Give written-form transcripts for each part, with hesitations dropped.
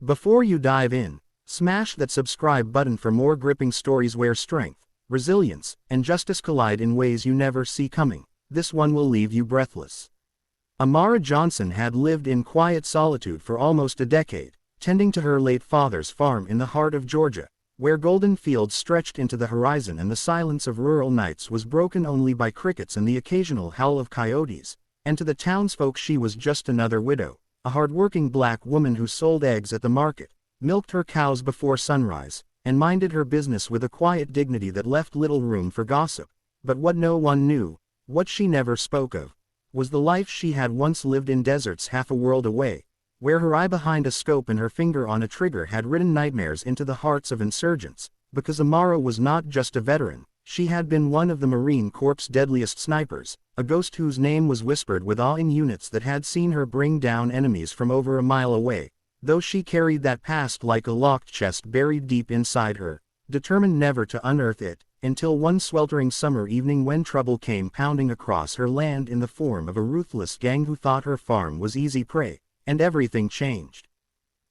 Before you dive in, smash that subscribe button for more gripping stories where strength, resilience, and justice collide in ways you never see coming. This one will leave you breathless. Amara Johnson had lived in quiet solitude for almost a decade, tending to her late father's farm in the heart of Georgia, where golden fields stretched into the horizon and the silence of rural nights was broken only by crickets and the occasional howl of coyotes. And to the townsfolk she was just another widow, a hard-working black woman who sold eggs at the market, milked her cows before sunrise, and minded her business with a quiet dignity that left little room for gossip. But what no one knew, what she never spoke of, was the life she had once lived in deserts half a world away, where her eye behind a scope and her finger on a trigger had ridden nightmares into the hearts of insurgents, because Amara was not just a veteran, she had been one of the Marine Corps' deadliest snipers, a ghost whose name was whispered with awe in units that had seen her bring down enemies from over a mile away, though she carried that past like a locked chest buried deep inside her, determined never to unearth it, until one sweltering summer evening when trouble came pounding across her land in the form of a ruthless gang who thought her farm was easy prey, and everything changed.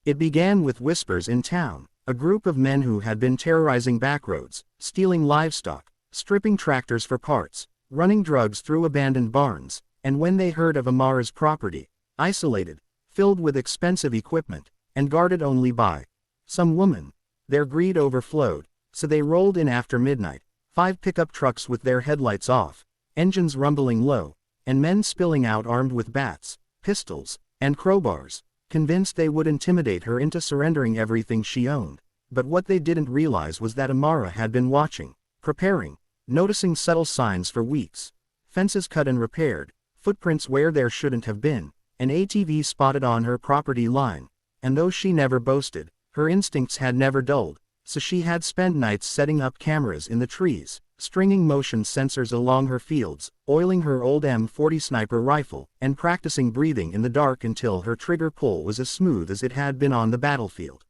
It began with whispers in town, a group of men who had been terrorizing backroads, stealing livestock, stripping tractors for parts, running drugs through abandoned barns, and when they heard of Amara's property, isolated, filled with expensive equipment, and guarded only by some woman, their greed overflowed, so they rolled in after midnight, 5 pickup trucks with their headlights off, engines rumbling low, and men spilling out armed with bats, pistols, and crowbars, convinced they would intimidate her into surrendering everything she owned. But what they didn't realize was that Amara had been watching, preparing, noticing subtle signs for weeks. Fences cut and repaired, footprints where there shouldn't have been, an ATV spotted on her property line, and though she never boasted, her instincts had never dulled, so she had spent nights setting up cameras in the trees, stringing motion sensors along her fields, oiling her old M40 sniper rifle, and practicing breathing in the dark until her trigger pull was as smooth as it had been on the battlefield.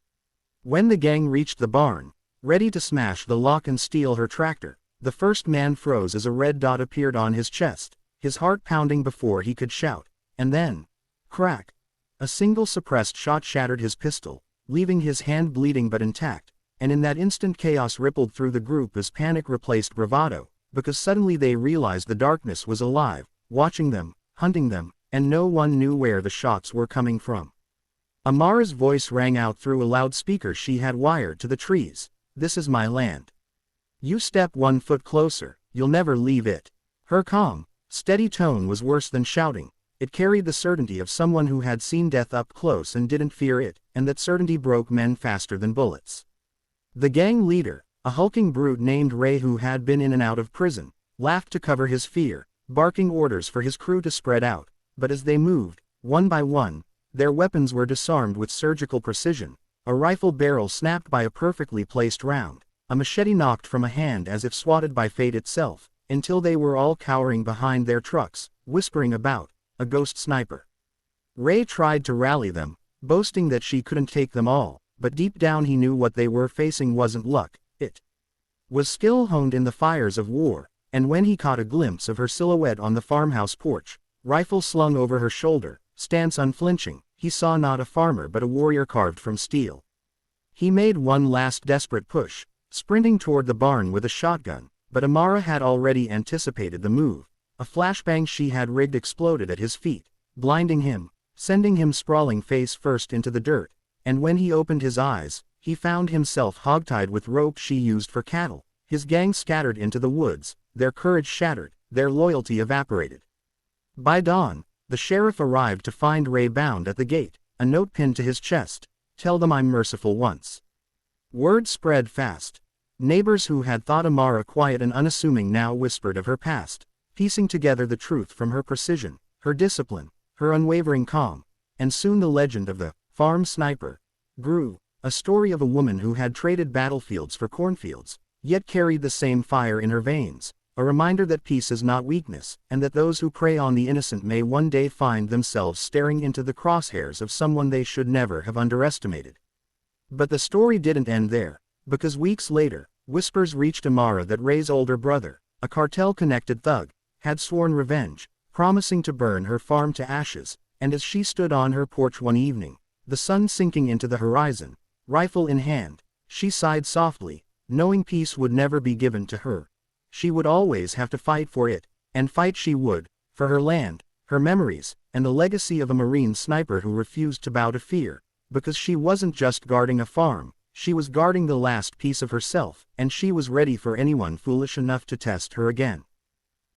When the gang reached the barn, ready to smash the lock and steal her tractor, the first man froze as a red dot appeared on his chest, his heart pounding before he could shout, and then, crack! A single suppressed shot shattered his pistol, leaving his hand bleeding but intact, and in that instant chaos rippled through the group as panic replaced bravado, because suddenly they realized the darkness was alive, watching them, hunting them, and no one knew where the shots were coming from. Amara's voice rang out through a loudspeaker she had wired to the trees. "This is my land. You step 1 foot closer, you'll never leave it." Her calm, steady tone was worse than shouting. It carried the certainty of someone who had seen death up close and didn't fear it, and that certainty broke men faster than bullets. The gang leader, a hulking brute named Ray who had been in and out of prison, laughed to cover his fear, barking orders for his crew to spread out, but as they moved, one by one, their weapons were disarmed with surgical precision, a rifle barrel snapped by a perfectly placed round, a machete knocked from a hand as if swatted by fate itself, until they were all cowering behind their trucks, whispering about a ghost sniper. Ray tried to rally them, boasting that she couldn't take them all, but deep down he knew what they were facing wasn't luck, it was skill honed in the fires of war, and when he caught a glimpse of her silhouette on the farmhouse porch, rifle slung over her shoulder, stance unflinching, he saw not a farmer but a warrior carved from steel. He made one last desperate push, sprinting toward the barn with a shotgun, but Amara had already anticipated the move. A flashbang she had rigged exploded at his feet, blinding him, sending him sprawling face first into the dirt, and when he opened his eyes, he found himself hogtied with rope she used for cattle, his gang scattered into the woods, their courage shattered, their loyalty evaporated. By dawn, the sheriff arrived to find Ray bound at the gate, a note pinned to his chest, "Tell them I'm merciful once." Word spread fast. Neighbors who had thought Amara quiet and unassuming now whispered of her past, piecing together the truth from her precision, her discipline, her unwavering calm, and soon the legend of the farm sniper grew, a story of a woman who had traded battlefields for cornfields, yet carried the same fire in her veins, a reminder that peace is not weakness, and that those who prey on the innocent may one day find themselves staring into the crosshairs of someone they should never have underestimated. But the story didn't end there, because weeks later, whispers reached Amara that Ray's older brother, a cartel-connected thug, had sworn revenge, promising to burn her farm to ashes, and as she stood on her porch one evening, The sun sinking into the horizon, rifle in hand, she sighed softly, knowing peace would never be given to her. She would always have to fight for it, and fight she would, for her land, her memories, and the legacy of a Marine sniper who refused to bow to fear, because she wasn't just guarding a farm, she was guarding the last piece of herself, and she was ready for anyone foolish enough to test her again.